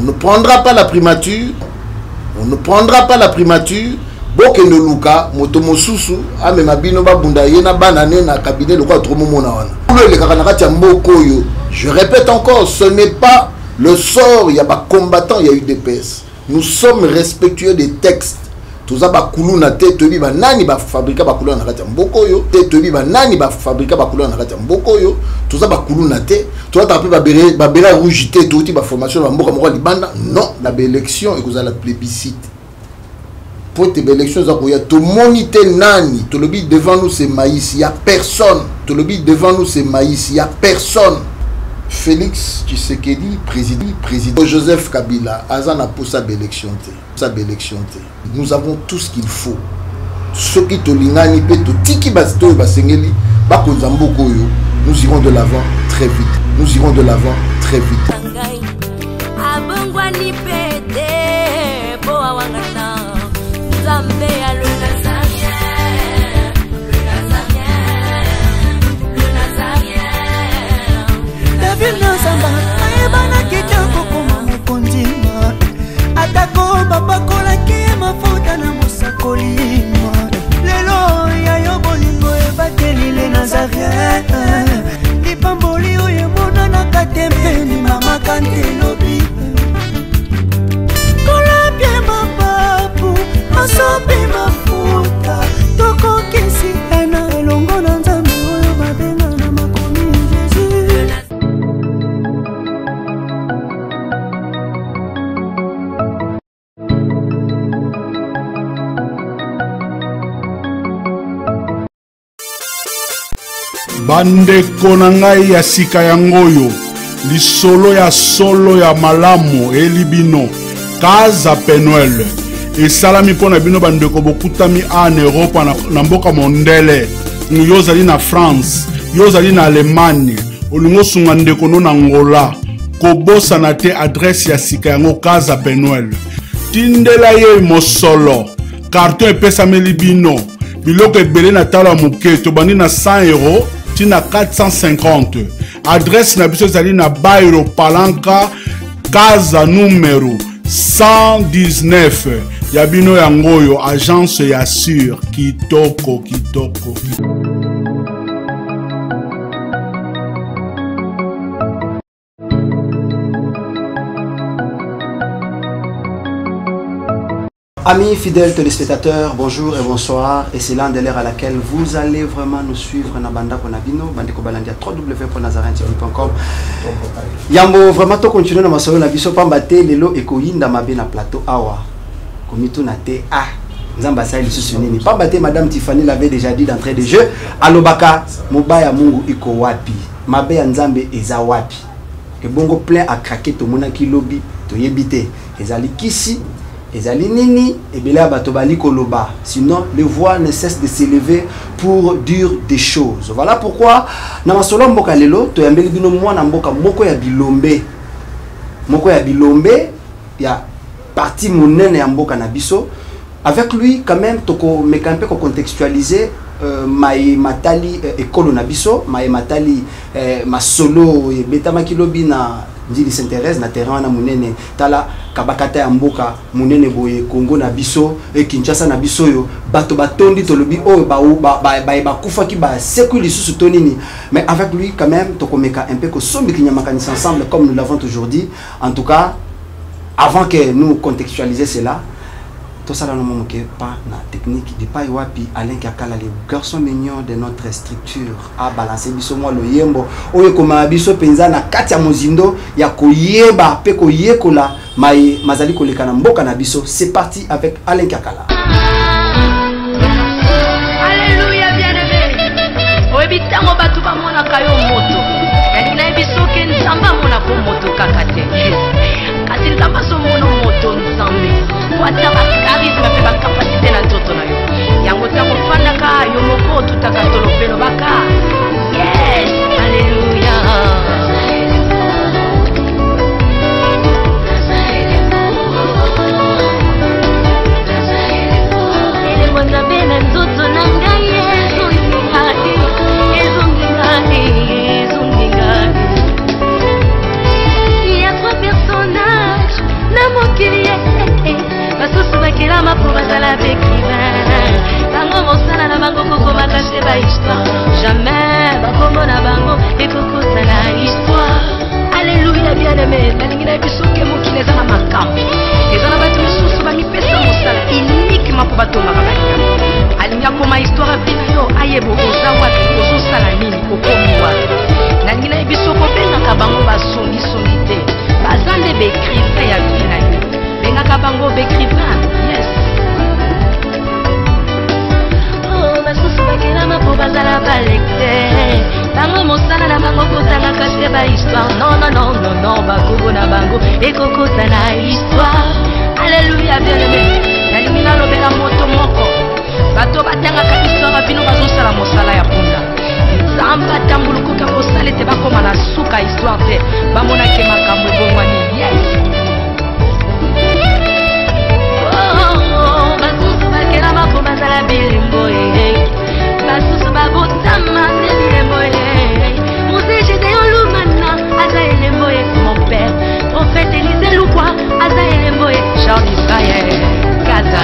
On ne prendra pas la primature. On ne prendra pas la primature. Boke no luka motomo susu ame mabino babunda yena banane na cabinet le quoi trop mona wana. Le kakanaka mboko yo. Je répète encore, ce n'est pas le sort, il y a pas combattant, il y a eu des PS. Nous sommes respectueux des textes. Tout ça ba kuluna te tobi ba nani ba fabriquer ba kuluna na mboko yo. Te tobi ba nani ba fabriquer ba kuluna na mboko yo. Tout ça ba kuluna te. Tout ça tapé ba bela rouge te tout ba formation ba mboka moko libanda. Non, la élection et que la plébiscite. Pour tes élections, tout le monde est nani. Tout le monde devant nous c'est maïs, il n'y a personne. Tout le monde devant nous c'est maïs, il n'y a personne. Félix Tshisekedi, président Joseph Kabila, Azana pour sa élection. Nous avons tout ce qu'il faut. Ceux qui te lingani peto tiki basto basengeli bakozamboko yo. Nous irons de l'avant très vite. Nous irons de l'avant très vite. Atako baba kola ke mafuta na musakolima lelo ya yo bolingo ebateli le Nazareth lipamboli oyo mona na katempeni mama kantelobi kola pie mapapu masopi mafuta toko kisi ena elongo na nzambe oyo babenga na makomi Jésus. Bande konangai ya sika yangoyo lisolo ya solo ya malamu elibino kaza penuel esalami pona bino bandeko bokutami en Europe na mboka mondele yozali na France yozali na Allemagne olingo sunga ndeko no na Angola kobosa na te adresse ya sika yango kaza penuel tindela ye mosolo carton epesami libino biloko ebele na talo ya moke tobandi na 100 euros tina 450. Adresse na biso zali na Bairo Palanca Casa numéro 119 Yabino yangoyo agence ya sur kitoko. Amis fidèles téléspectateurs, bonjour et bonsoir. Et c'est l'un de l'heure à laquelle vous allez vraiment nous suivre na banda konabino, bandeko balandia www.nazarentv.com. Yambo vraiment to continuer na masolo na biso pambate lelo ekoyinda mabe na plateau awa. Komito na te ah nzamba sa lisusu nini. Pambate madame Tiffany l'avait déjà dit d'entrée de jeu. Alobaka mobaya mungu iko wapi? Mabe ya nzambe eza wapi? Que bongo plein à craquer to monaki lobby to yebite. Ezali kisi ezali nini ebele bato bali koloba, sinon les voix ne cessent de s'élever pour dire des choses. Voilà pourquoi na masolo mboka lelo to yambeli bino mwana mboka moko ya bilombe ya partie monene ya mboka na biso. Avec lui quand même toko mekampe ko contextualiser mai matali ekolo na biso, mai matali masolo betama kilobi na Ndili s'intéresse na terrain na munene tala kabakata ya mboka munene boye Congo na biso e Kinshasa na biso yo bato batondi tolobi oyo ba kufa ki ba sekuli susu tonini. Mais avec lui quand même tokomeka un peu ko sombi kinyamakanisi ensemble comme nous l'avons toujours dit. En tout cas, avant que nous contextualiser cela, tout ça là nous manque pas na technique de pas wapi Alain Kakala les garçons mignons de notre structure a balancer biso moi lo yembo oyo koma biso penza na kati ya mozindo ya koyeba pe koyekola mai mazali koleka na mboka na biso. C'est parti avec Alain Kakala. Alléluia bien-aimé. Obitango batu ba mona kayo moto. Yani na biso ke nsamba mona ko moto kakate. Kasi nsamba so mona moto nsambe. Wata ba charisme pe ba capacité na toto na yo. Yango ta ko fanda ka yo moko tutaka tolopelo baka. Yes, alléluia. Ele mwana bena toto na ngai Yesu ngati. Il y a trois personnages bazala bécrivain bango mosala na bango kokoma kashe ba histoire jamais bakombo na bango ekokota na histoire. Alléluia bien-aimé nalingi na biso ke mokili eza na makambo eza na bato mosusu bamipesa mosala uniquement mpo batomaka balinga alingi akoma histoire bina yo ayeba oza wapi ozosala nini okomi wapi. nalingi na biso kobengaka bango basongisongi te baza nde bécrivain ya bina yo bengaka bango bécrivain. Yes. basusu bakelama mpo bazala balecteur bango mosala na bango kotanga kashe ba histoire non bakobo na bango ekokota na histoire. Alléluia bien-aimé nalingi nalobela moto moko bato batangaka histoire bino bazosala mosala ya punda nzambe atambulukuka kosala ete bakoma na suka histoire te bamonake makambo ebongwani. Yes. basusu bakelama mpo bazala bilembo basusu babotama nde bilembo Mose Gédéon Lumana aza elembo mon père prophète Élisée Lukwa aza elembo Charles Israël Kaza.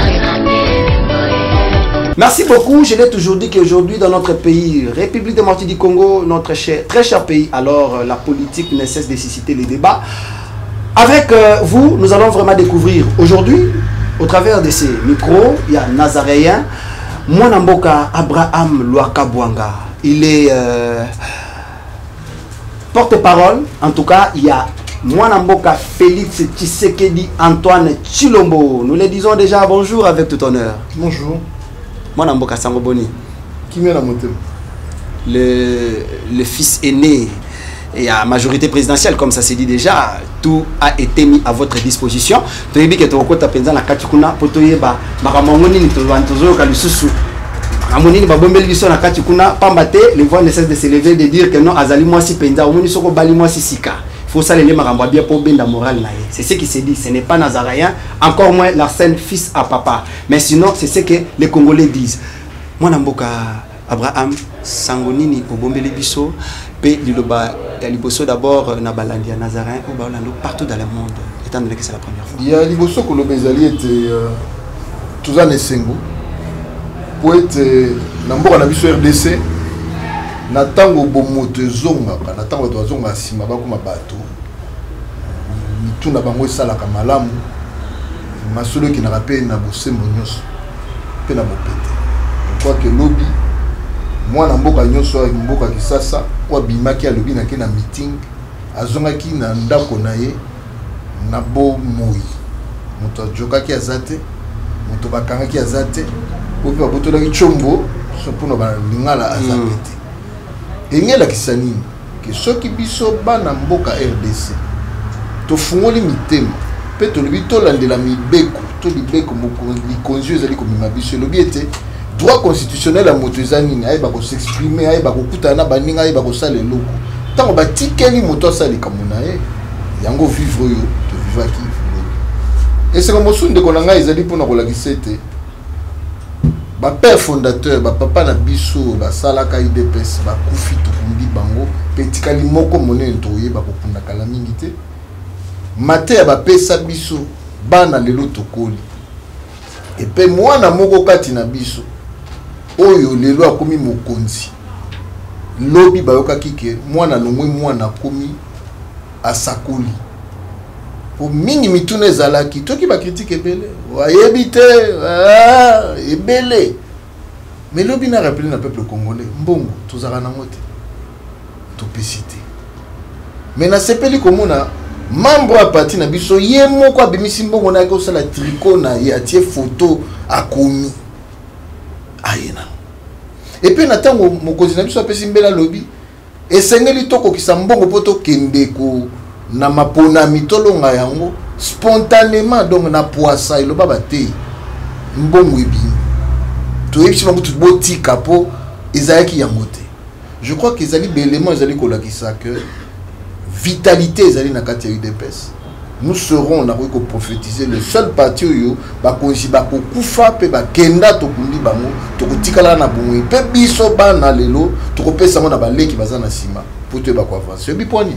Merci beaucoup. Je l'ai toujours dit qu'aujourd'hui dans notre pays, République démocratique du Congo, notre très cher pays, alors la politique ne cesse de susciter les débats. Avec vous, nous allons vraiment découvrir aujourd'hui, au travers de ces micros, il y a Nazaréen, Mwanamboka Abraham Lwakabwanga. Il est porte-parole. En tout cas, il y a Mwanamboka Félix Tshisekedi Antoine Tshilombo. Nous le disons déjà bonjour avec tout honneur. Bonjour. Mwanamboka Sangoboni. Qui vient à monter? Le fils aîné et à majorité présidentielle, comme ça s'est dit déjà, tout a été mis à votre disposition. Tu as dit que tu as pensé na katikuna potoyeba makamongoni ni tozo kalisusu. Amonini babombeli biso na katikuna pambate, les voix ne cessent de se lever de dire que non azali moi si penza omoni soko bali moi si sika. Faut ça les makambo bien pour benda moral na. C'est ce qui s'est dit, ce n'est pas Nazaréen, encore moins l'arsène fils à papa. Mais sinon, c'est ce que les Congolais disent. Mwanamboka Abraham Sangonini obombeli biso pe liloba ya liboso d'abord na balandi ya Nazaréen ou balando partout dans le monde étant donné que c'est la première fois. Il y a liboso ko lobezali était tout en esengo pour être namboka na biso RDC na tango bomoto zonga na tango to zonga sima ba kuma bato mituna bango sala ka malamu masolo ki na rappel na bosembo nyonso pe na bopete. Je crois que lobby moi na mboka nyonso ya mboka Kisasa kwa bimaki alobi na ke na meeting azonga ki na ndako na ye na bo moi moto joka ki azate moto bakanga ki azate obi ba botola ki chombo so pona ba lingala azapete. Engela kisani ke soki biso bana mboka RDC to fungoli mitema pe to lobi to landela mibeko to libeko moko likonzi ezali komema biso lobi ete droit constitutionnel à motozani ay ba ko s'exprimer ay ba ko kutana baninga ay ba ko sala loko tango ba tikeli moto sala kamuna yango vivre yo to vivre qui et c'est comme sunde ko nanga ezali pona ko la kisete ba père fondateur ba papa na biso ba sala ka IDPS ba kufi to kumbi bango petikali moko monene to ye ba ko kunda kala mingi te mate ba pesa biso bana lelo tokoli et pe mwana moko kati na biso oyo lelo akomi mokonzi lobi bayokaki ke mwana longwe mwana akomi asakoli po mingi mituna ezalaki toki bakritike ebele wayebi te ebele mais lobi na rappelé na peuple congolais mbongo tozaka nango te topesi te mais na sepeli komona membre a parti na biso ye moko abimisi mbongo na ko sala tricot na ye atie photo akomi ayena et puis na tango mokonzi na biso apesi mbela lobi esengeli toko kisa mbongo poto kendeko na mapona mitolonga yango spontanément donc na poisa eloba bate mbongo ebi to yebisi bango tout botika po ezalaki yango te. Je crois que ezali belément ezali kolakisa que vitalité ezali na kati ya UDPS. Nous serons na ko prophétiser le seul parti yo ba konzi ba kokufa pe ba kenda to kundi bango to kotikala na bongo pe biso bana lelo to kopesa mo na baleki baza na sima pour te ba ko avancer bi poni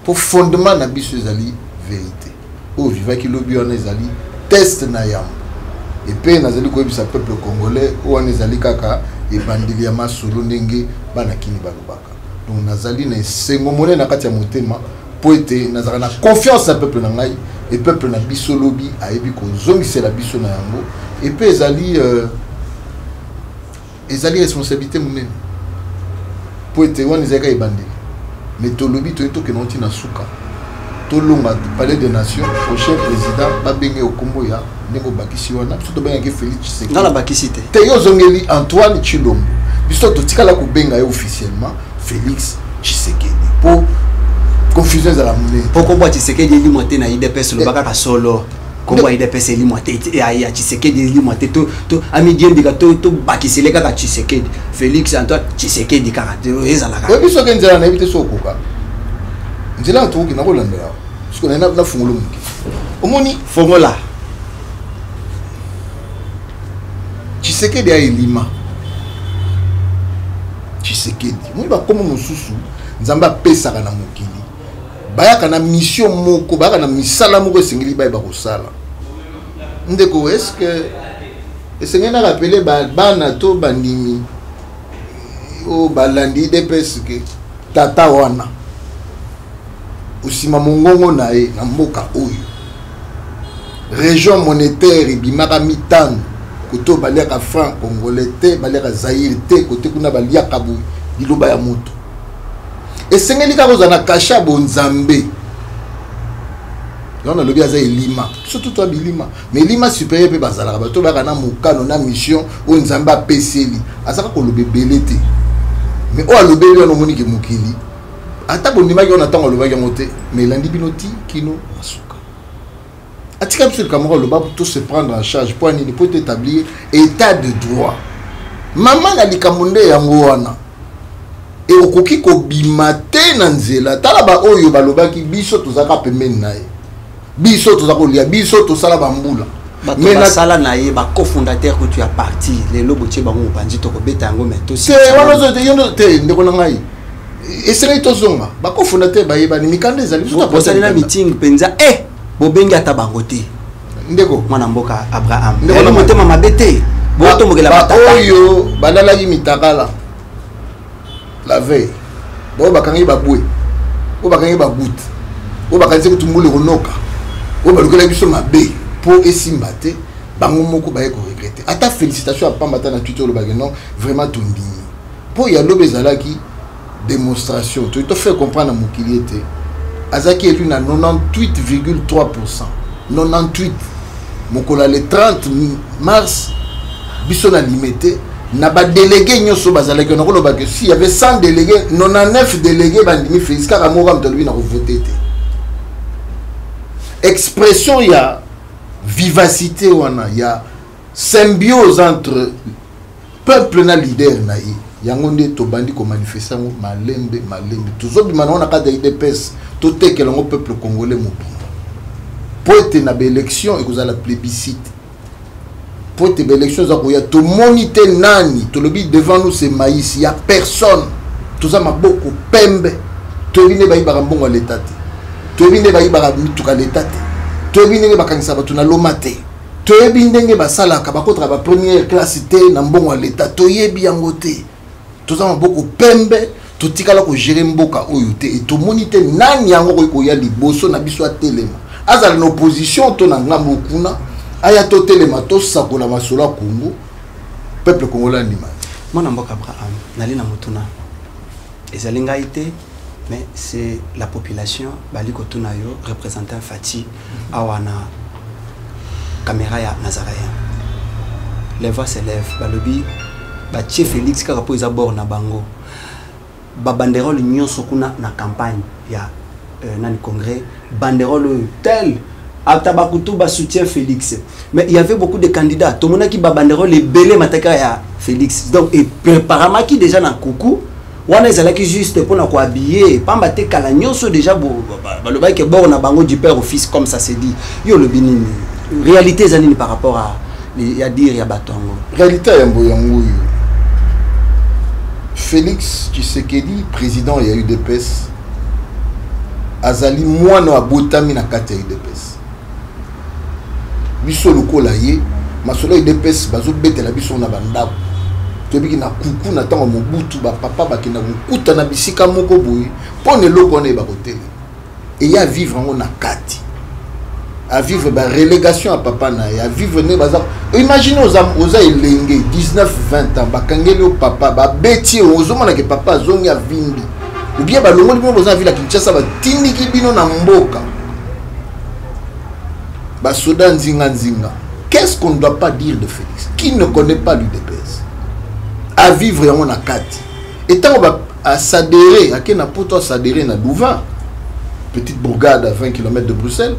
pour fondement na biso ezali vérité o viva ki lobi on ezali test na yam et puis nazali koyebisa peuple congolais wana ezali kaka ebandeli ya masolo ndenge bana kini balobaka. Donc nazali na esengo monene na kati ya motema po ete nazala na confiance na peuple na ngai et peuple na biso lobi ayebi kozongisela biso na yango et puis ezali responsabilité monene po ete wana ezalaka ebandeli mais tolobi toyetoke nauti na suka tolonga palais des nations prochain président babenge okombo ya ndenge obakisi wana biso tobengaki Félix Tshisekedi dans la bakisite te yo ozongeli Antoine Tshilombo biso totikala kobenga ye officiellement Félix Tshisekedi po confusion ezala monene po kombo ya Tshisekedi elimwa te na IDPS lobaka ka solo kombo ya IDPS elimwa te ya Tshisekedi elimwa te to amidiendika to bakisele kaka Tshisekedi Félix Antoine Tshisekedi kaka ezalaka biso ke nzela na yebi te so okoka nzela tokoki na kolandela parce que na fungolo moki omoni fongola Tshisekedi aelima Tshisekedi moi bakomo mosusu nzambe apesaka na mokili bayaka na mission moko bayaka na misala moko esengeli bayeba kosala ndeko est-ce que esengeli na rappeler bana to bandimi o balandi DPS ke tata wana osima mongongo na ye na mboka oyo région monétaire ebimaka mitano koto baliaka franc congolais te baliaka Zaïre te kote kuna baliaka boye liloba ya moto esengeli kaka kozala na kasha bonzambe yon alobi aza elima surtout to bilima mais lima supérieur pe bazalaka bato baka na mokano na mission o nzambe apeseli azaka koloba ebele te mais o alobeli wana omoni ke mokili ata bondimaki wana ntango alobaki yango te mais elandi bino ti kino masuka atika biso likamoko aloba to se prendre en charge po anini po établir état de droit mama na likambo nde yango wana e okoki kobima te na nzela tala ba oyo balobaki biso tozaka pembeni na ye biso toza kolia biso tosala bambula mais na sala na ye ba cofondateur que tu as parti les lobo tche bango bandi to kobeta yango mais to c'est wana zo te yondo te ndeko na ngai esere to zonga ba cofondateur ba yeba ni mikande ezali biso ta na meeting penza bobengi ata bango te ndeko mwana mboka Abraham ndeko motema mabete boto mogela batata oyo balala yi mitakala la veille bo bakangi babwe bo bakangi babout bo bakanzi kutumbule konoka bo balukela biso mabe po esimba te bango moko baye ko regretter ata félicitations à pambata na Twitter le bageno vraiment tondini po ya lobe zalaki démonstration to fait comprendre mokili était azaki élu na 98,3%. 98 mokola le 30 mars biso na limité na ba délégué nyoso bazalaki na koloba que si y avait 100 délégués 99 délégués bandimi Félix kaka moko mtolbi na voter te expression ya vivacité wana ya symbiose entre peuple na leader na ye yango nde tobandi ko manifester malembe tozobima na kata IDPS totekela ngo peuple congolais mobimba po ete na baélection ekozala plébiscite po ete baélection eza koya tomoni te nani tolobi devant nous c'est maïs ya personne toza maboko pembe toyebi nde bayibaka mbongo ya leta te toyebi nde bayibaka mituka leta te toyebi ndenge bakangisa bato na loma te toyebi ndenge basalaka bakotaka ba première classe te na mbongo ya leta toyebi yango te toza maboko pembe totikala ko gérer mboka oyo te et tomoni te nani yango ko ya liboso na biso atelema azala na opposition to na ngambo kuna aya to telema to sakola masolo Congo peuple congolais ndima mwana mboka Abraham nali na mutuna ezali ngai te mais c'est la population bali ko tuna yo représentant Fati awana caméra ya Nazaréen les voix s'élèvent balobi ba Tché Félix kaka po bord na bango ba banderole nyonso kuna na campagne ya nani congrès banderole tel atabakutu ba soutien Félix mais il y avait beaucoup de candidats tout le monde qui ba banderole belé mataka ya Félix donc et préparément qui déjà na coucou wana ezalaki juste pour na ko habiller pamba te kala nyonso déjà baloba ke bord na bango du père au fils comme ça se dit yo le binini réalité zanini par rapport à ya dire ya batongo réalité ya mboyango Félix Tshisekedi président ya UDPS azali mwana wa botami na kati ya UDPS biso lokola ye masolo UDPS bazo betela biso na bandako tobiki na kuku na tango mobutu ba papa bakenda kokuta na bisika moko boye pone loko na ba côté et ya vivre en na kati à vivre ba relégation à papa na à vivre ne baza imaginez aux elenge 19 20 ans bakangeli au papa ba beti ozomona ke papa zongi a vimbi ou bien ba longo bino boza villa Kinshasa ba tindiki bino na mboka ba soda nzinga nzinga. Qu'est-ce qu'on ne doit pas dire de Félix qui ne connaît pas l'UDPS à vivre en na kati et tant on va à s'adhérer à quel poto s'adhérer na Louvain, petite bourgade à 20 km de Bruxelles,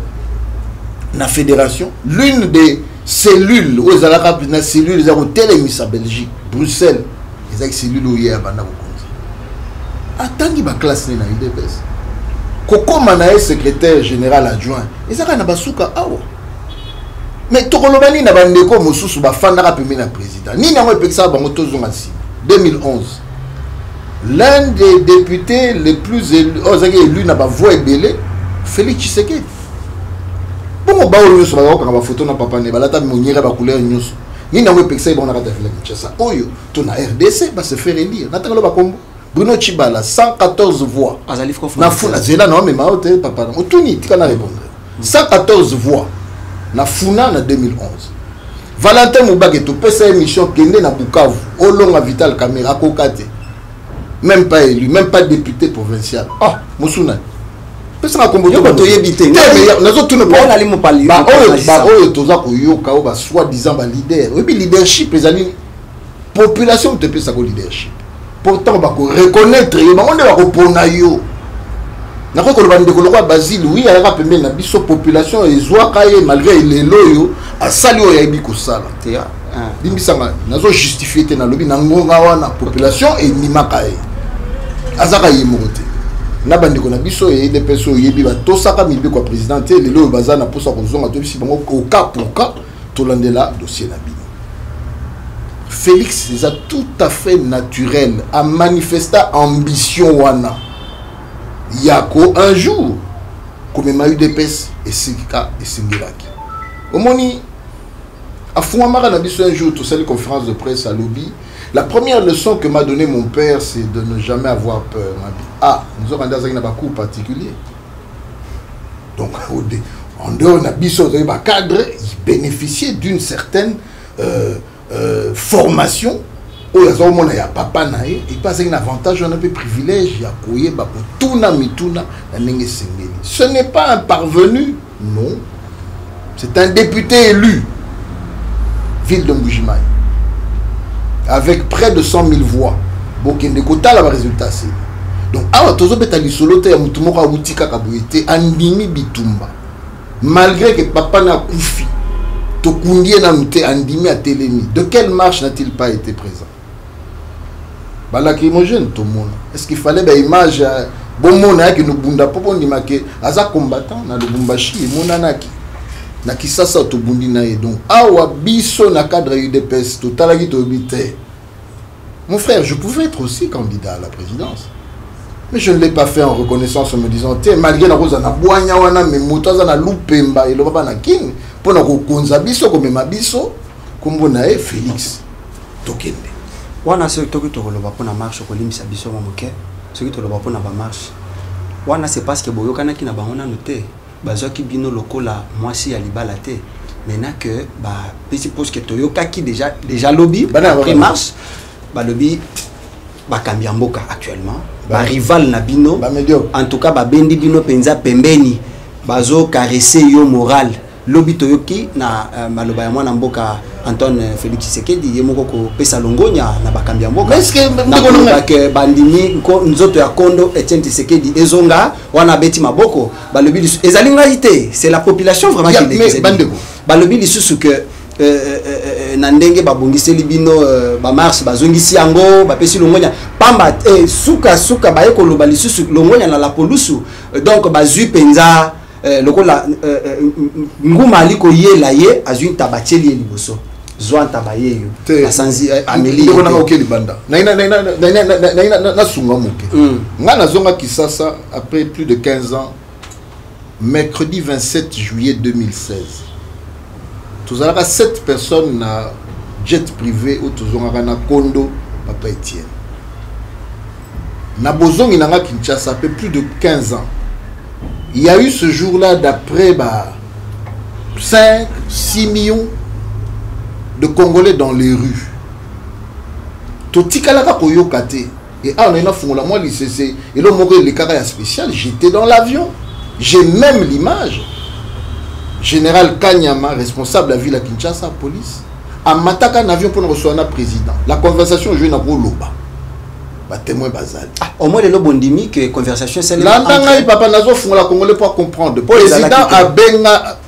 la fédération, l'une des cellules où ils ont la cellule ils ont télémis à Belgique, Bruxelles, ils ont une cellule où il y a banda bokonzi. Attends qu'il va classer na UDPS. Koko Manae secrétaire général adjoint, ils ont na basuka awa. Mais Tokolobani na bandeko mosusu ba fandaka pembe na président. Ni na mo pekisa bango tozonga si 2011. L'un des députés les plus élus na ba voix ebele Félix Tshisekedi. Bongo ba oyo so ba ko ba photo na papa ne balata monyera ba couleur nyuso. Ni na mo pekisa ba na kata Félix Tshisekedi. Oyo to na RDC ba se faire élire. Na tangalo ba kombo Bruno Chibala 114 voix. Na funa zela na me maote papa. Otuni tika na répondre. 114 voix. Na funa na 2011. Valentin Moubageto pesa émission kende na Bukavu olonga Vital Caméra kokate. Même pas élu, même pas député provincial. Ah, Moussuna. Pesa na kombo to to yebite. Nazo tout ne pas aller mo parler. Ba oyo toza ko yoka o ba soi-disant ba leader. Et puis leadership ezali population te pesa ko leadership. Pourtant ba ko reconnaître yo ba onde ba ko pona yo. Na ko ba ndeko lokwa Basile oui ala pembe na biso population ezwa kaye malgré les loyo a sali o ya biko sala. Bimisanga nazo justifier te na lobi na ngonga wana population et nimakaye. Azaka yimote. Na bandeko na biso et des personnes yebi ba tosaka mibe ko président te le loyo bazana posa ko zonga to bisi bango au cas pour cas to landela dossier na bino. Félix c'est tout à fait naturel à manifester ambition wana. Yako un jour comme ma UDPS et Sika et Singilaki. Au moni à Fouamara na biso un jour tout ça les conférences de presse à lobby. La première leçon que m'a donné mon père c'est de ne jamais avoir peur. Ah, nous avons dans un cours particulier. Donc en dehors de biso de cadre, il bénéficiait d'une certaine formation. Il y a papa nae et pas un avantage, on a un privilège, il y a couillé, ce n'est pas un parvenu, non. C'est un député élu, ville de Mbujimaï, avec près de 100 000 voix. Bon, il y a des quotas, le résultat c'est. Donc, malgré que papa n'a koufi, de quelle marche n'a-t-il pas été présent? Balakrimogène tout le monde. Est-ce qu'il fallait des images bon mona qui nous bunda popo ni make aza combattant na Lubumbashi et monanaki na kisasa to bundi na e donc awa biso na cadre UDPS totalaki to bité. Mon frère, je pouvais être aussi candidat à la présidence. Mais je ne l'ai pas fait en reconnaissance en me disant malgré la rose na boanya wana me motaza na lupemba et le papa na king pour na ko konza biso comme ma biso kombo na e Félix Tokende. Wana se toki to loba pona marche ko limisa biso moke ce qui to loba pona ba marche wana c'est parce que boyokana ki na bangona noté bazoki bino lokola mwasi ya libala te maintenant que ba petit poste que toyoka ki déjà lobby après marche ba lobby ba Kambiamboka actuellement ba rival na bino en tout cas ba bendi bino penza pembeni bazo caresser yo moral lobby toyoki na maloba ya mwana mboka Antoine Félix Tshisekedi yemoko ko pesa longonya na Bakambiamboka est-ce que bandimi ko nzoto ya kondo Etienne Tshisekedi ezonga wana beti maboko balobi ezalinga ité c'est la population vraiment qui les bandeko balobi lisusu que na ndenge babongiseli bino ba mars bazongisi yango ba pesi longonya pamba suka ba yeko loba lisusu longonya na la polusu donc bazui penza lokola nguma aliko yela ye azui tabatieli liboso Zoan tabaye yo asanzi Amélie ndeko na okeli banda na sunga moke nga nazonga Kisasa après plus de 15 ans mercredi 27 juillet 2016 Tous avons 7 personnes na jet privé ou tous avons na condo Papa Etienne. Na bozongi nanga Kinshasa, ça fait plus de 15 ans. Il y a eu ce jour-là, d'après 5-6 millions de Congolais dans les rues. Totikalaka koyokate. Et on a une fois, moi, l'ICC, et le Morel, les carrières spéciales, j'étais dans l'avion. J'ai même l'image. Général Kanyama, responsable de la ville à Kinshasa, police, a mataka un avion pour recevoir un président. La conversation, je n'ai pas loba. Témoin basal. Au moins, les lobondimi que conversation, c'est là, papa Nazo font la Congolais pour comprendre. Le président Abenga,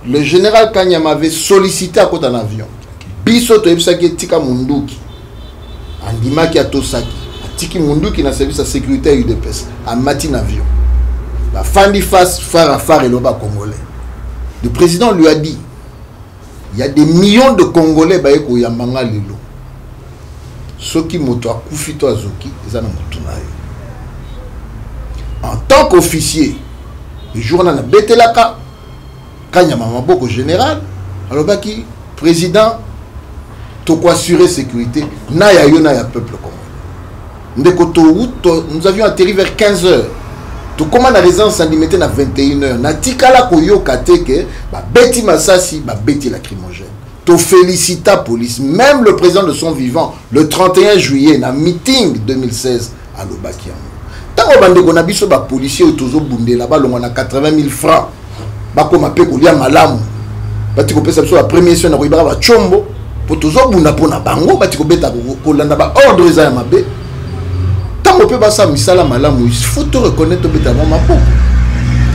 le général Kanyama avait sollicité à côté d'un avion. Biso to ebisaki tika munduki. Andimaki atosaki. Tiki munduki na service de sécurité UDPS. A matin avion. La fandi face phare à phare et l'oba congolais. Le président lui a dit, il y a des millions de Congolais baeko yambanga lelo. Ceux qui moto akufito azoki, ezana mutunayo. En tant qu'officier, le jour na betelaka Kanyama maboko général, alors baki président to assurer sécurité na ya yo na ya peuple congolais. Nous avions atterri vers 15h. Tout comme la résidence en limité à 21h. Na tikala koyo kateke ba beti masasi ba beti lacrymogène. To félicita police, même le président de son vivant, le 31 juillet, na meeting 2016 à l'Obakiam. Tant que bande na biso ba policier otozo bundé là-bas longa na 80 000 francs. Ba ko mape ko lia malamu. Ba tiko pesa biso la première semaine na ko ibara ba chombo pour tozo bunda pona bango ba tiko beta ko landa ba ordre za ya mabe. Tant on peut pas ça misala malamu, il faut te reconnaître beta ma peau.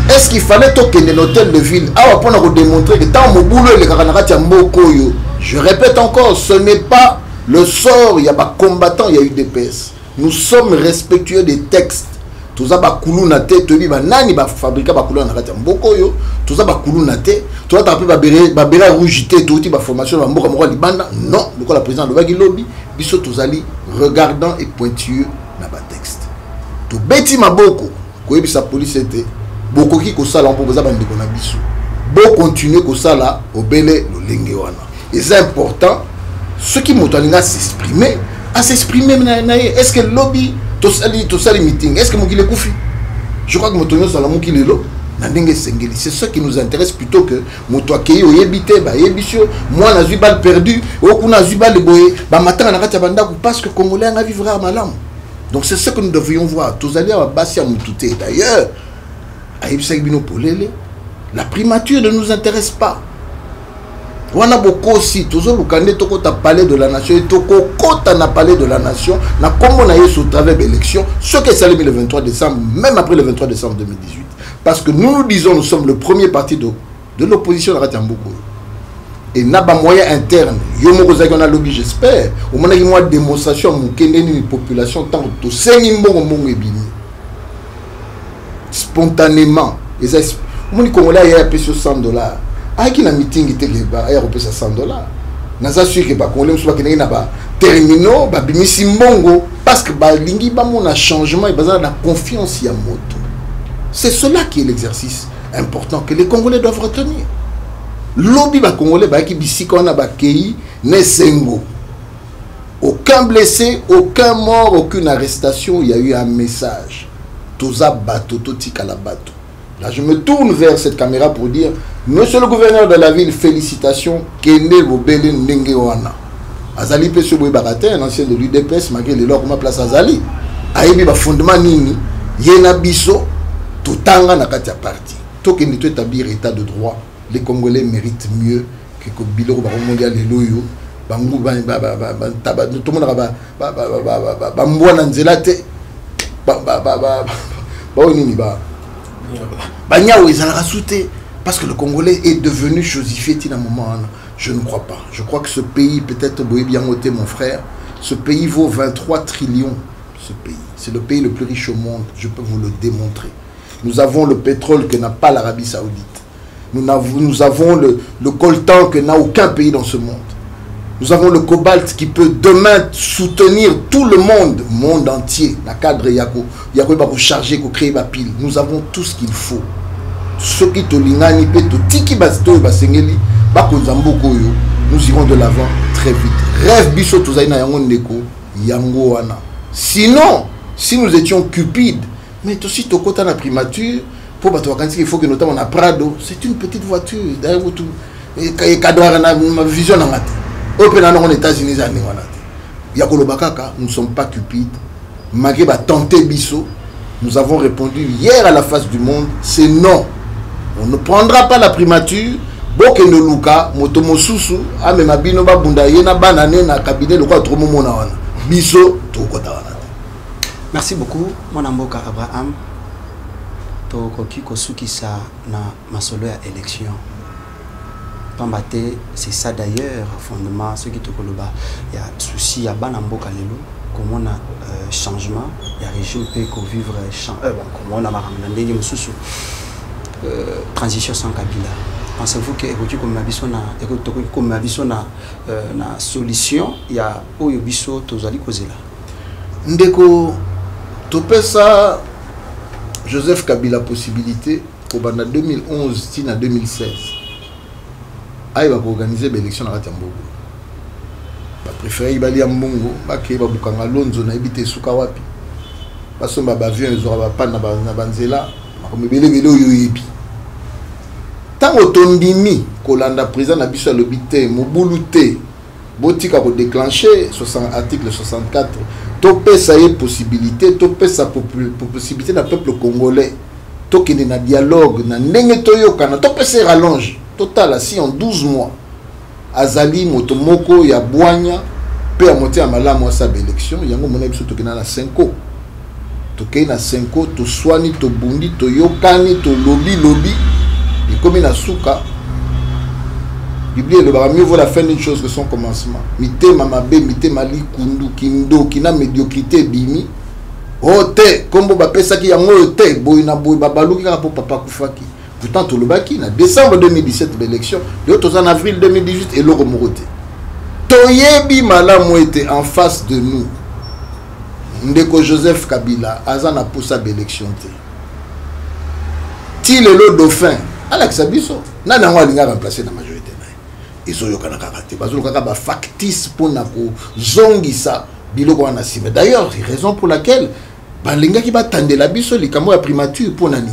Est-ce qu'il fallait toquer dans l'hôtel de ville pour nous démontrer que tant mon boulot les karanakati mbokoyo. Je répète encore, ce n'est pas le sort, il y a pas combattant, il y a eu des PS. Nous sommes respectueux des textes. Tout ça ba kulu na te, to bi ba nani ba fabriquer ba kulu na kati mbokoyo. Tout ça ba kulu na te, tu vas taper ba bera rouge te, tout ba formation ba mboka moko libanda. Non, le la président de Bagi lobby, biso tozali regardant et pointueux na ba texte. To beti maboko, ko yebi sa police était beaucoup qui ko sala pour bazaba ndeko na biso. Bo continuer ko sala obele lo lenge wana. Et c'est important ceux qui motalinga s'exprimer, à s'exprimer na est-ce que lobby to sali meeting, est-ce que mo kile kufi? Je crois que motonyo sala mo kile lo na ndenge sengeli. C'est ce qui nous intéresse plutôt que moto akei oyebite ba yebisio moi na zui balle perdu okuna zui balle boye ba matanga na kati banda parce que congolais nga vivre à malam. Donc c'est ce que nous devrions voir. Tous allez à Bassia Moutouté d'ailleurs. La primature ne nous intéresse pas. On a beaucoup aussi, toujours le candidat qui a parlé de la nation, et qui a parlé de la nation, na comme on a eu au travers de l'élection, ce qui est salué le 23 décembre, même après le 23 décembre 2018. Parce que nous disons, nous sommes le premier parti de l'opposition à Ratiamboukou. Et n'a pas moyen interne. On a lobby, j'espère. Au moment où il y a une démonstration, une population, tant que tout spontanément. Et ça, mon Congolais a payé $100. Ah, qui n'a meeting était là-bas, il a payé $100. N'a sûr que Congolais soit qu'il n'a pas terminaux, bah bimisi mbongo parce que bah lingi bah mon changement et basé la confiance y a moto. C'est cela qui est l'exercice important que les Congolais doivent retenir. Lobby ba Congolais ba qui bisi qu'on a ba kei ne sengo. Aucun blessé, aucun mort, aucune arrestation, il y a eu un message. Toza bateau, totika la bateau. Là, je me tourne vers cette caméra pour dire, monsieur le gouverneur de la ville, félicitations, Kende Bobele Nengewana. Azali Pesso Boibarate, un ancien de l'UDPS, malgré les lois comme place Azali. Aïbi ba fondement nini, yena biso, totanga na katia parti. Tokende to établir état de droit, les Congolais méritent mieux que Biloro ba mondial les loyo. Bangu ba tout le monde ba mbwana nzela te. Parce que le Congolais est devenu chosifié à un moment. Je ne crois pas. Je crois que ce pays, peut-être, bien noté mon frère, ce pays vaut 23 trillions. Ce pays, c'est le pays le plus riche au monde. Je peux vous le démontrer. Nous avons le pétrole que n'a pas l'Arabie Saoudite. Nous avons le coltan que n'a aucun pays dans ce monde. Nous avons le cobalt qui peut demain soutenir tout le monde entier. La cadre Yako va recharger, créer ma pile. Nous avons tout ce qu'il faut. Ce qui te lingani peut te tiki basto basengeli nous irons de l'avant très vite. Rêve biso tozaina yango ndeko yango wana. Sinon, si nous étions cupides, mais aussi tokota na primature pour batouakansi il faut que notamment na Prado, c'est une petite voiture d'ailleurs tout et kadwara na vision na ngate. Open en États-Unis za wana. Yakolo bakaka, nous ne sommes pas cupides. Malgré ba tenter biso, nous avons répondu hier à la face du monde, c'est non. On ne prendra pas la primature. Bokendo luka motomo susu ame mabino babunda yena banane na cabinet lokwa tromo mona wana biso tokota wana. Merci beaucoup mon amboka Abraham to koki kosukisa na masolo ya élection pambate. C'est ça d'ailleurs fondement ce qui te koloba ya souci ya bana mboka lelo comment on a changement ya régime peut ko vivre comment on a maramna ndenge mususu transition sans Kabila. Pensez-vous que na solution ya oyo biso tozali kozela ndeko topesa Joseph Kabila possibilité pour banda 2011 tina 2016 aïba pour organiser l'élection à Tiambogo ba préféré ibali ya mbongo ba ke ba bukanga lonzo na ebite suka wapi basomba ba avion ezora ba pana na banzela makomebele bele oyo yebi. Tant otondimi kolanda président na biso lobité mobuluté botika ko déclencher article 64 topé ça y possibilité topé ça possibilité na peuple congolais tokende na dialogue na ndenge toyokana topé ça rallonge total si en 12 mois azali motomoko ya bwanya pe a monter à malamu sa élection yango mona biso tokena na 5 ans tokena na 5 ans to swani to bundi to yokani to lobby et comme il a souka, Bible le mieux vaut la fin d'une chose que son commencement. Mite mamabe, mite mali kundu kindo, kina médiocrité bimi. Oh te, comme bo bapé ça qui a mo te, boina boy babalou qui a pour papa koufaki. Pourtant tout le baki na décembre 2017 l'élection, l'autre en avril 2018 et l'euro moroté. Toyebi malamu était en face de nous. Ndeko Joseph Kabila, azana pour sa élection te. Ti le dauphin. Alex Abisso, nana walinga remplacer la majorité. Ils ont eu un caractère. Parce que ba factice pour nako zongisa biloko wana sima. D'ailleurs, raison pour laquelle balinga qui ba tande la biso likambo ya primature pour nani.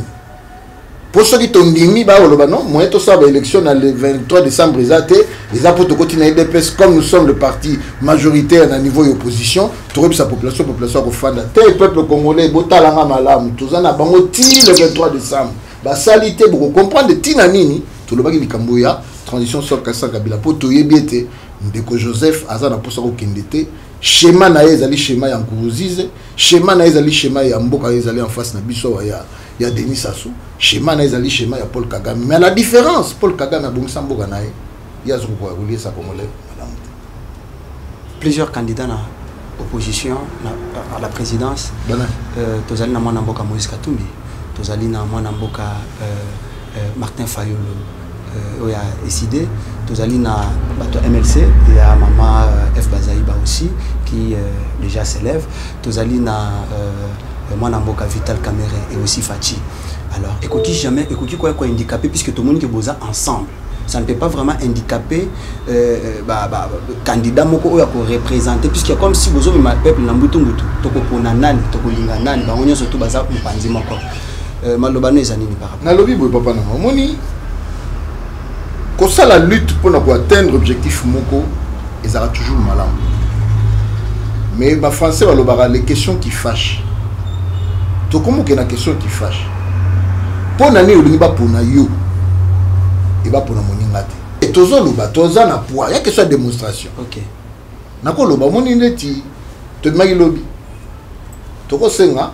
Pour ceux qui tondimi ba oloba non, moi to ça ba élection le 23 décembre les a pour to continuer DPS comme nous sommes le parti majoritaire à niveau opposition, to sa population ko fanda. Tel peuple congolais botalanga malamu, tozana bango ti le 23 décembre. Ba salité pour comprendre tina nini to le baki likambo ya transition sur Kassa Kabila pour toyebiete ndeko Joseph azana pour ça ko kendete schéma na ezali schéma ya Nkuruzize schéma na ezali schéma ya Mboka ezali en face na biso ya Denis Sassou schéma na ezali schéma ya Paul Kagame. Mais la différence Paul Kagame a bongisa Mboka na ya zo ko rouler ça congolais madame. Plusieurs candidats na opposition à la présidence tozali na mwana Mboka Moïse Katumbi, tozali na mwana Mboka Martin Fayulu a décidé, tozali na bato MLC et à maman F Bazaïba aussi qui déjà s'élève, tozali na mwana Mboka Vital Kamere et aussi Fachi. Alors écoutez jamais quoi handicapé puisque tout le monde qui bosa ensemble. Ça ne peut pas vraiment handicaper candidat moko oya ko représenter puisque comme si bozo ma peuple na mbutu toko pona nani toko linga nani ba onyo surtout baza mpanzi moko malobano ezanini par rapport na lobi boy papa na moni ko ça la lutte pour atteindre objectif moko ezara toujours malam mais ba français ba lobara les questions qui fâchent to comme que na question qui fâche pona ni olingi ba pona yo et va pour la moninga te et tozo loba toza na poids ya que soit démonstration OK nako loba moninga ti to magi lobi to ko senga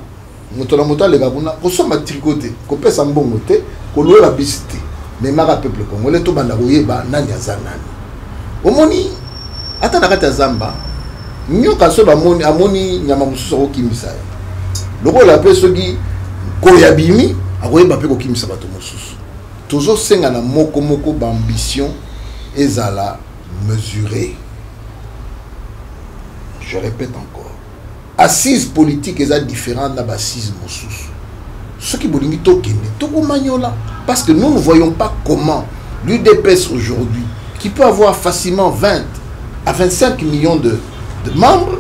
moto na moto le gabuna ko soma tricoter ko pesa mbongo te ko lola bisite mais mara peuple congolais to banda koyeba nani azanani omoni ata na kati ya zamba nyoka so ba moni amoni nyama mususu ko kimisa loko la peso gi ko yabimi akoyeba pe ko kimisa bato mususu toujours senga na moko moko d'ambition ezala mesurée. Je répète encore, assise politique est différente de l'assise mosusu. Ce qui bolingi tokende toko manyola parce que nous ne voyons pas comment l'UDPS aujourd'hui qui peut avoir facilement 20 à 25 millions de membres,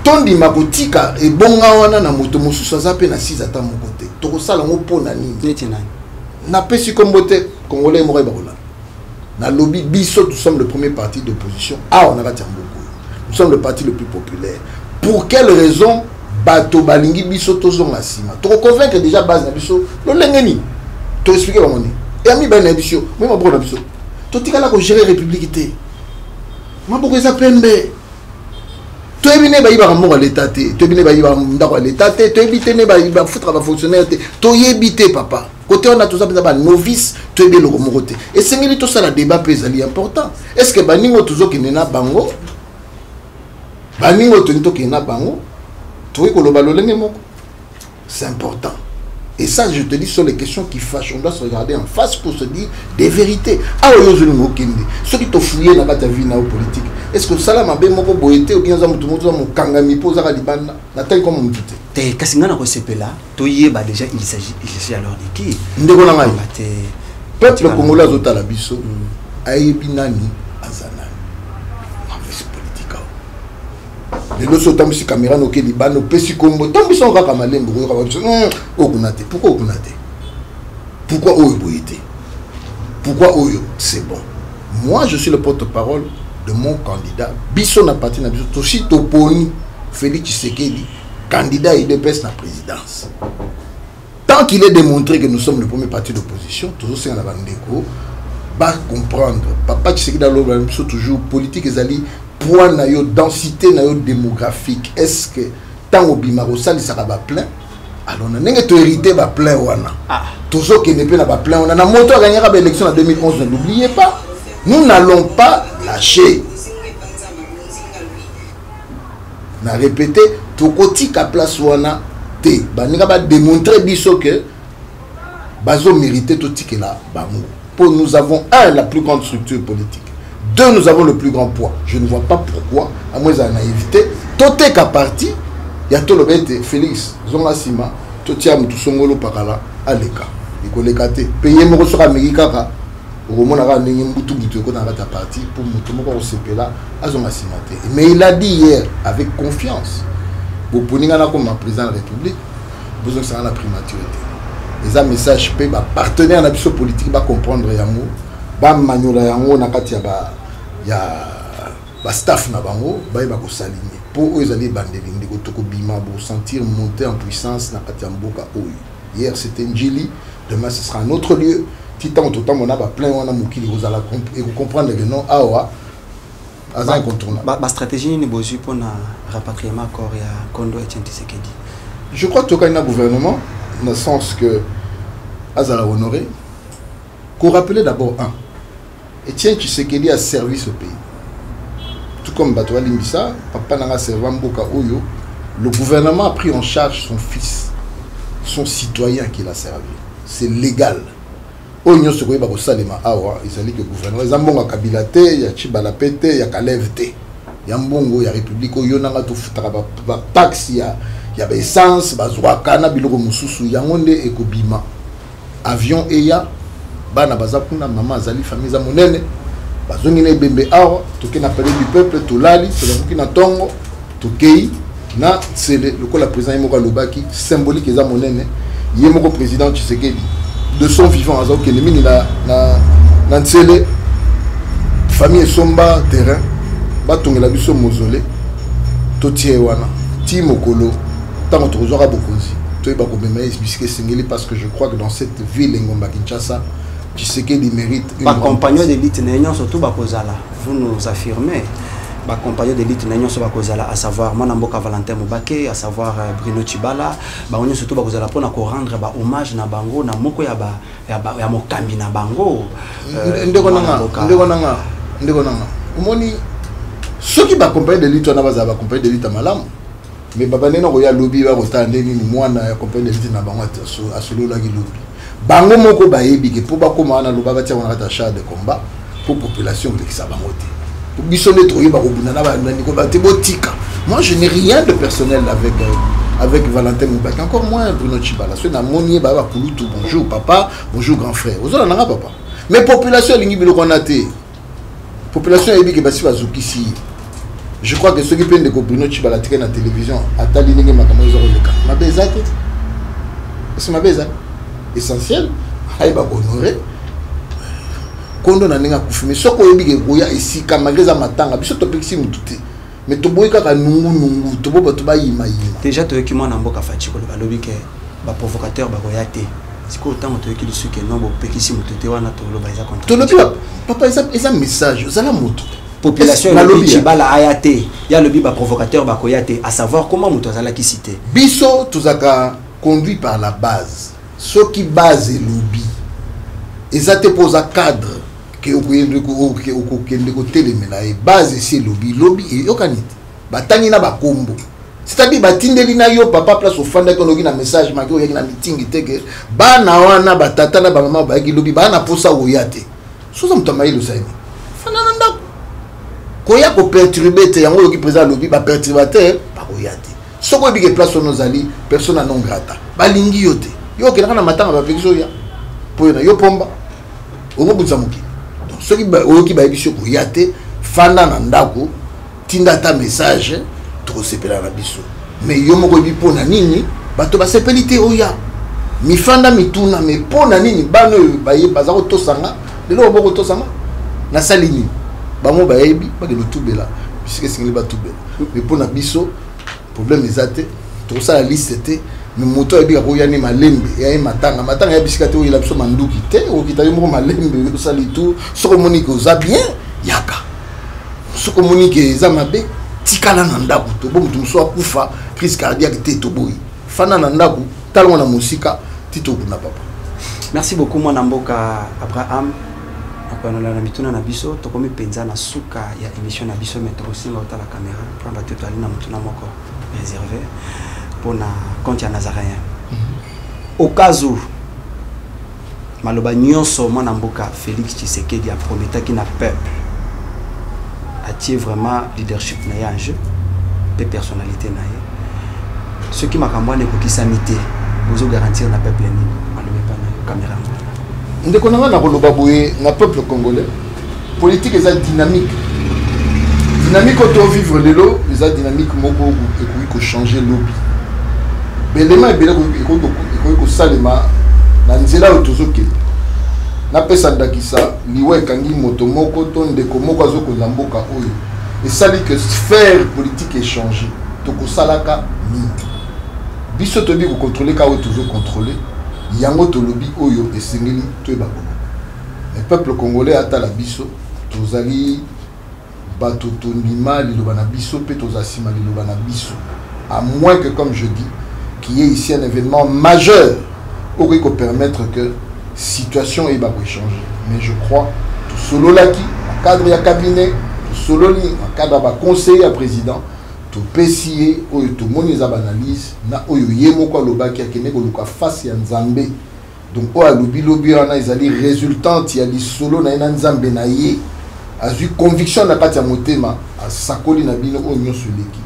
tondi makotika et bonga wana na moto mosusu azape na 6 ata mon côté. Toko sala ngo pona nini? Na pesi kombote congolais mo bakola. Na lobby biso nous sommes le premier parti d'opposition. Ah on a Tiamboko. Nous sommes le parti le plus populaire. Pour quelle raison bato balingi biso tozonga sima? To convaincre déjà base na biso lo lengeni. To expliquer ba moni. Et ami ba na biso, moi ma bro na biso. To tikala ko gérer république té. Ma boko za pembe. To ebine ba yiba mo l'état té. To ebine ba yiba ndako l'état té. To ebite ne ba foutre ba fonctionnaire té. To yebite papa. Côté on a tout ça ba novice, to ebe lo mo côté. Et c'est ngeli to ça la débat pesali important. Est-ce que baningo toujours ki nena bango? Baningo to ki na bango? C'est important. Et ça, je te dis, sur les questions qui fâchent. On doit se regarder en face pour se dire des vérités. Ah oui, ceux qui t'ont fouillé dans ta vie politique, est-ce que ça là m'a bien mon boité ou bien ça m'a tout mon kangami pose à Liban la taille comme on dit. T'es Kassinga na là, toyé bah déjà il s'agit alors de qui? Ndeko na ngai. Peuple congolais azota la biso. Aibinani azana. Les deux sont dans caméra no Liban no pesi kombo tant ils sont kaka malembo okunate pourquoi okunate pourquoi oyoboyete pourquoi oyo c'est bon moi je suis le porte-parole de mon candidat biso na parti na biso tosi toponi Félix Tshisekedi candidat IDPS na présidence tant qu'il est démontré que nous sommes le premier parti d'opposition toujours c'est na bandeko va comprendre papa Tshisekedi dans l'objet toujours politique ezali point na yo densité na yo démographique est-ce que tant au bimaro sali ça va plein alors on a n'engé to hérité ba plein wana toujours qui n'est pas na ba plein on a na moto a gagné la élection en 2011 n'oubliez pas nous n'allons pas lâcher na répété to kotika place wana te ba ninga ba démontrer biso que bazo mériter to tikela bango pour nous avons la plus grande structure politique. 2, nous avons le plus grand poids. Je ne vois pas pourquoi, à moins de la naïveté, tout est qu'à partir, il y a tout le bête, Félix, Zonga Sima, tout tiam, tout songolo parala, à l'écart. Il faut les cater. Payer mon ressort américain, au moment où on a un parti, pour mon là, à Zonga Sima. Mais il a dit hier, avec confiance, vous prenez un comme président de la République, vous avez la primaturité. Les messages, partenaire de la politique, va comprendre Yango, va manier Yango, il y a staff na bango ba ko s'aligner pour eux aller bandeling de ko bima pour sentir monter en puissance na Katiamboka oyo. Hier c'était Njili, demain ce sera un autre lieu. Titan tout temps on a plein on a mokili vous allez comprendre que non awa aza incontournable. Ba stratégie ni bozu pour na rapatriement corps ya Kondo et Tshisekedi. Je crois que tout cas un gouvernement dans le sens que azala honoré qu'on rappelait d'abord Etienne Tshisekedi a servi ce pays. Tout comme Batoa Limbisa, Papa Nanga Servan Mboka Oyo, le gouvernement a pris en charge son fils, son citoyen qu'il a servi. C'est légal. Oyo Sokoye Bako Salema Awa, il s'agit que le gouvernement, il y a Mbongo Kabilate, il y a Chibalapete, il y a Kalevte, il y a Mbongo, il y a République, il y a taxi, il y a essence, Bazouakana, Biloko Moussousou, il y a Monde et Kobima. Avion Eya. Bana bazakuna maman azali famille za monene bazongina bembe awa toke na palais du peuple tolali tolamuki na tongo tokei na c'est le la président moko lobaki symbolique za monene yé moko président Tshisekedi de son vivant azo ke mini na ntsele famille somba terrain batongela biso mausolée totie wana ti mokolo tango tozora bokonzi toyeba ko bema bisque singeli parce que je crois que dans cette ville Ngomba Kinshasa Tshisekedi mérite une compagnon d'élite n'ayant surtout bakozala vous nous affirmez ba compagnon d'élite n'ayant surtout bakozala à savoir Manamboka Valentin Mobake à savoir Bruno Tshibala ba onyo surtout bakozala pour na ko rendre ba hommage na bango na moko ya mokambi na bango ndeko nanga omoni ceux qui ba compagnon d'élite na baza ba compagnon d'élite malamu mais baba nena ko ya lobby ba ko tande ni mwana ya compagnon d'élite na bango à solo la lobby bango moko bayebi ke po bakoma na lobaba tia wana kata char de combat pour population qui sa bangote pour bisonné troyer ba kobuna na ba ndiko ba te botika. Moi je n'ai rien de personnel avec Valentin Mobake, encore moins Bruno Tshibala. Ceux na monier ba kulutu bonjour papa, bonjour grand frère. Ozola nanga papa. Mais population lingi biloko na te. population a dit que basi bazukisi. Je crois que ceux qui prennent des Bruno Chibalatika na télévision atali ninge makambo ezoleka. Mabezate. C'est mabeza essentiel. Aïba honoré. Kondo na ninga kufumi soko yebi ke koya esika malgré matanga biso topexi mututé. Mais to boy kaka nungu to boba to ba yima. Déjà to ekimo na mboka fatiko le balobi ke ba provocateur ba koya te. Siko autant to ekili suke non bo pekisi mututé wana to lo ba za contre. To lo papa eza message zala moto. Population la lobi chibala ayate. Ya lobi ba provocateur ba koya te à savoir comment muto zala ki cité. Biso tozaka conduit par la base. Ce qui base est lobby. Et ça te pose un cadre que au télémela et base c'est lobby et yokanit. Batani na ba combo. C'est-à-dire batindeli na yo papa place au fanda ko na message ma ko na meeting teke ba na wana batata na ba mama ba ki lobby ba na posa oyate. Soza mutamayi lo saini. Fana nda ko ya ko perturber te yango ki présent lobby ba perturbateur ba oyate. Soko bige place nos ali persona non grata. Balingi yote. Yo ke na matanga ba vexo ya. Po na yo pomba. Omo bunzamuki. Donc ceux qui oyoki ba biso ko yate fanda na ndako tinda ta message to sepela na biso. Mais yo moko bi pona nini bato ba sepelité oya. Mi fanda mituna me pona nini bano ba ye bazako to sanga. Lelo boko to sanga na salini. Bango ba yebi ba de tubela. Bisike singeli ba tubela. Mais pona biso problème ezate to ça la liste était mais moto ebi ko yani malembe ya matanga ya bisika te oyela biso manduki te o kitayo mo malembe ko sali tout soko monike oza bien yaka soko monike za mabe tikala na ndaku to bo mutu so akufa crise cardiaque te to boyi fana na ndaku talon na musika tito kuna papa. Merci beaucoup mon mboka Abraham akwana na mituna na biso to komi penza na suka ya émission na biso mais to aussi la caméra prendre tout ali na mutuna moko réservé pour na compte ya Nazaréen. Au cas où maloba nyonso mwana mboka Félix Tshisekedi a promis qui na peuple a-t-il vraiment leadership na ya en jeu de personnalité na ye ce qui makambo ne ko kisamité vous garantir na peuple ni maloba pa na caméra ndeko na koloba boye na peuple congolais politique est dynamique. Dynamique auto vivre de l'eau, les dynamique moko et ko changer lobby. Belema et bela ko salema na nzela otozoke. Na pesa ndakisa liwe kangi moto moko to ndeko moko azoko zamboka oyo. Et ça dit que sphère politique est changée. To ko salaka ni. Biso to bi ko contrôler ka otozo contrôler. Yango to lobby oyo esengeli to e bakolo. Le peuple congolais atala biso tozali bato tondima lilobana biso pe tozasima lilobana biso à moins que comme je dis qu'il y ait ici un événement majeur pour permettre que situation ait changer. Mais je crois tout solo laki en cadre ya cabinet tout solo li en cadre ba conseiller à président tout pesier oyo tout moniza analyse na oyo yemo kwa lobaki akene ko luka face ya nzambe. Donc oyo lobi wana ezali résultante ya li solo na ina nzambe na ye a eu conviction na kati ya motema a sakoli na bino o nyonso leki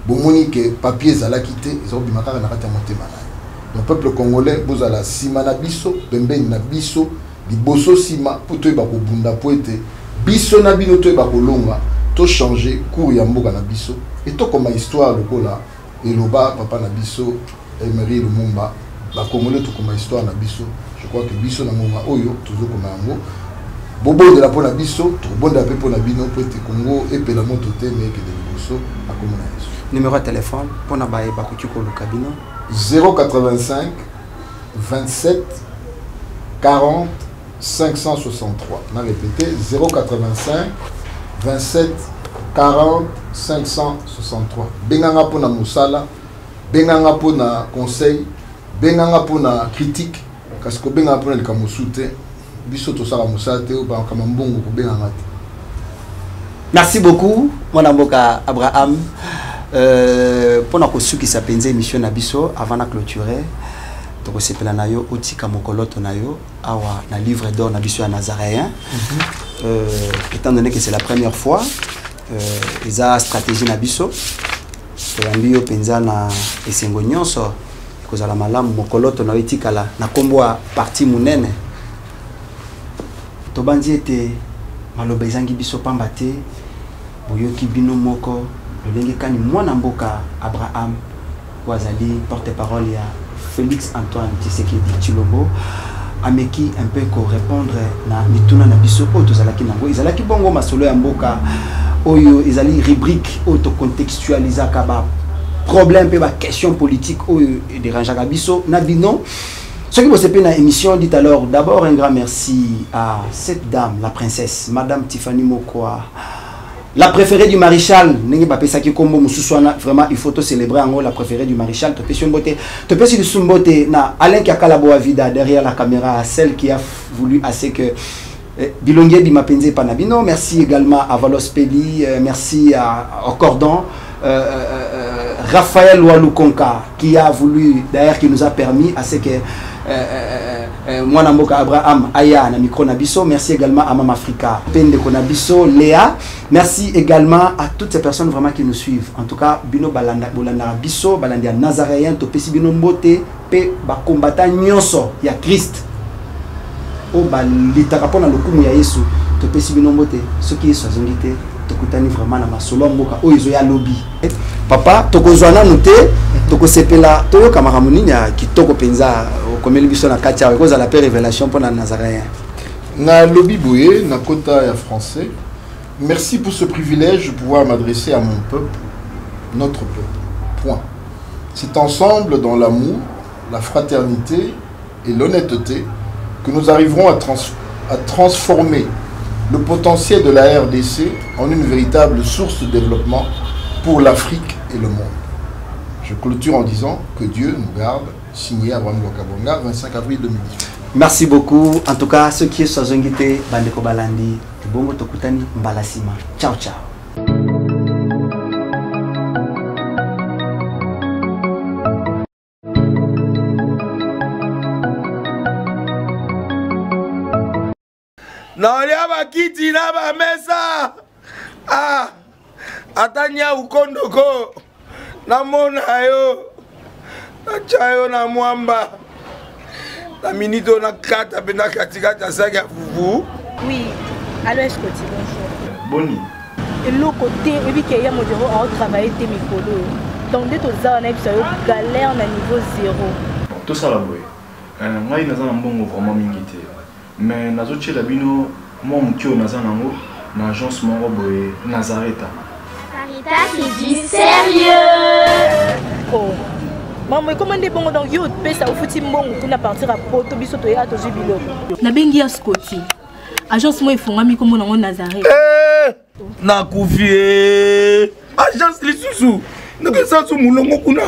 bomoni ke papier zala quitté zo bimakaka na kati ya motema na donc peuple congolais bozala sima na biso pembeni na biso liboso sima po to ba ko bunda po ete biso na bino to ba ko longa to changer cours ya mboka na biso et to comme histoire lokola eloba papa na biso Emery Lumumba ba congolais to comme histoire na biso je crois que biso na moma oyo toujours comme yango bobo de la pona biso to bon da pe pona bino po te Congo et pe la moto te mais que de biso a komona yeso numéro de téléphone pona ba e ba ko tiko le cabine 085 27 40 563 na répété 085 27 40 563 benganga pona musala benganga pona conseil benganga pona critique parce que benganga pona le kamusute. Merci beaucoup, mon amboka Abraham. Pour notre qui s'appelle émission Nabiso, avant de clôturer, donc c'est pour nayo otika mokoloto nayo awa na livre d'or Nabiso à Nazaréen. Étant donné que c'est la première fois, ils a stratégie Nabiso. Ambio penza na esengo nyonso kozala malamu mokoloto na etikala na kombo parti munene. Tobandi ete maloba ezangi biso pamba te boyoki bino moko lolenge kani mwana mboka Abraham Ouazali porte-parole ya Félix Antoine Tshisekedi Tshilombo ameki un peu ko répondre na mituna na biso oyo tozalaki nango ezalaki bongo masolo ya mboka oyo ezali rubrique auto contextualisaka ba problème pe ba question politique oyo dérangeaka biso na bino. Ce qui vous fait une émission dit alors d'abord un grand merci à cette dame, la princesse, Madame Tiffany Mokwa, la préférée du maréchal. Vraiment, il faut te célébrer en haut la préférée du maréchal. Tu peux sur na Alain Kiakalabo Avida derrière la caméra, celle qui a voulu assez que Bilongue Bimapenze Panabino. Merci également à Valospeli, merci au Cordon. Raphaël Walukonka qui a voulu d'ailleurs qui nous a permis à ce que Mwanamboka Abraham Aya na micro nabiso. Merci également à Mama Africa Pende Konabiso Léa. Merci également à toutes ces personnes vraiment qui nous suivent. En tout cas Bino Balanda Bolanda Biso Balandia Nazaréen Topesi Bino Mbote pe ba combattant nyonso ya Christ o ba litarapona lokumu ya Yesu Topesi Bino Mbote ce qui est soixante tokutani vraiment na masolo mboka o izo ya lobby papa tokozwana noté tokosepela toyo kamara munini ya kitoko penza okomeli biso na katia ko za la paix révélation pour na Nazaréen na lobby boye na kota ya français. Merci pour ce privilège de pouvoir m'adresser à mon peuple, notre peuple. Point. C'est ensemble dans l'amour, la fraternité et l'honnêteté que nous arriverons à transformer le potentiel de la RDC en une véritable source de développement pour l'Afrique et le monde. Je clôture en disant que Dieu nous garde, signé Abraham Lokabonga, 25 avril 2018. Merci beaucoup. En tout cas, ce qui est sur Zongité, Bandeko Balandi, Bongo Tokutani, Mbalasima. Ciao, ciao. Naolia bakiti na ba mesa. Ah. Atanya ukondoko. Na mona yo. Na chayo na mwamba. Na minito na kata pena katikata saga fufu. Oui. Alors est-ce que tu bonjour. Boni. Et l'autre côté, et puis qu'il y a mon bureau à travailler tes micros. Donc dès que tu as un galère na niveau 0. Tout ça là boy. Moi il n'a pas bon vraiment mingité. Mais nazo tchela bino moi mukio naza nango na agence moko boye Nazareta. Sarita c'est du sérieux. Oh. Maman comment des bon donc yo pesa au futi mbongo kuna partir à poto biso to ya to jubilo. Na bengi ya Scotty. Agence moi ifonga mi comme nango Nazareta. Na kufie. Agence lisusu. Ndeke sansu mulongo kuna.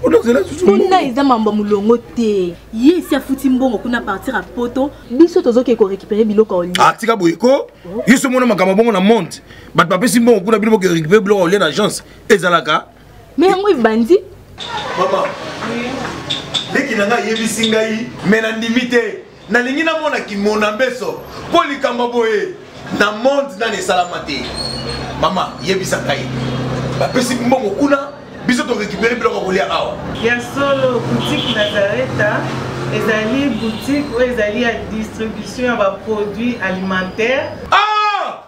Kuna eza mamba mulongo te. Yesi afuti mbongo kuna partir à poto biso tozoke ko récupérer biloko oli. Ah tika boyeko. Yeso mona makamba bongo na monte. Bat papesi mbongo kuna biloko récupérer biloko oli na agence ezalaka. Mais yango bandi. Maman. Leki nanga yebisi ngai mena ndimite. Na lingi na mona ki mona mbeso. Poli kamba boye na monte na ne salamate. Mama yebisa ngai. Bapesi mbongo kuna biso to récupérer biloko kolia awa. Ya solo boutique Nazareta ezali boutique où ezali à distribution ya produits alimentaires. Ah!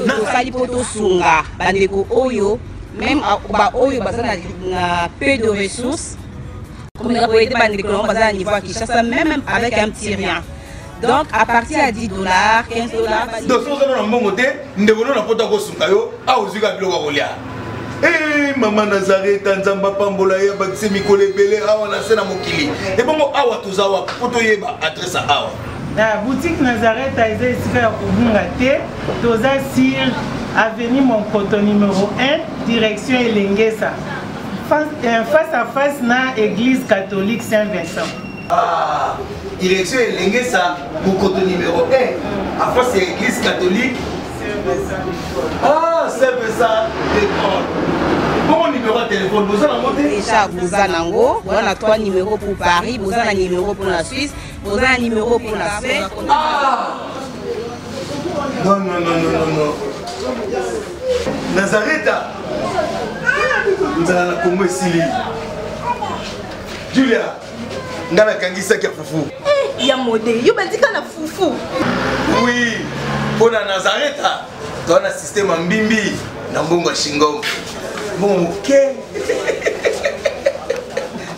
Nakali poto sunga bandeko oyo même ba oyo bazana na peu de ressources comme la boîte bandeko bazana niveau à Kinshasa même avec un petit rien. Donc à partir à $10, $15. Donc so na mbongo te ndeko na poto ko sunga yo a ozika biloko kolia. Eh maman Nazareta nzamba pambola ya bakise mikole belé awa na sena mokili. Et bongo awa tozawa poto yeba adresse awa. La boutique Nazareta est ici à Kubungate, toza sur avenue Monkoto numéro 1, direction Elengesa. Face à face na église catholique Saint-Vincent. Ah, direction Elengesa, Monkoto numéro 1, à face à l'église catholique Ah, c'est ça, d'accord. Bon numéro de téléphone, vous avez monté déjà, vous avez on a 3 numéros pour Paris, vous avez un numéro pour la Suisse, vous avez un numéro pour la Suède. Ah non, non, non, non, non, non. Nazareta vous avez la Congo Sili. Julia, Ngana Kangisa qui a foufou. Eh, ya modé, yo bandika na foufou. Oui. Pour la Nazareth, tu as un système en bimbi. Dans Bongo Shingom. Bon, ok.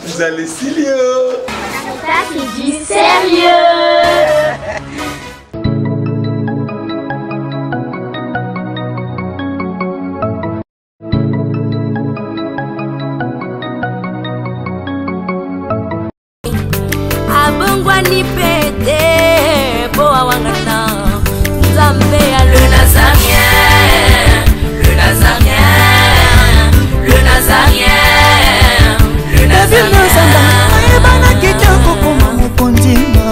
Vous allez sérieux. Ça qui dit sérieux. Abongwani pete boa wangata Nzambe ya le Nazarien, le Nazarien, le Nazarien, le Nazarien. Ebana kitoko koma mokondima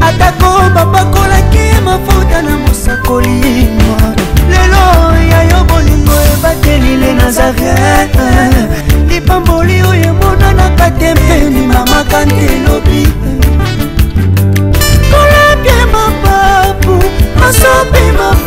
atako bapakolaki mafuta na mosakolima lelo ya yo bolingo ebateli le Nazarien lipamboli oyo emonanaka te mpeni mama kantelobi kolapie mapapu masopi mapapu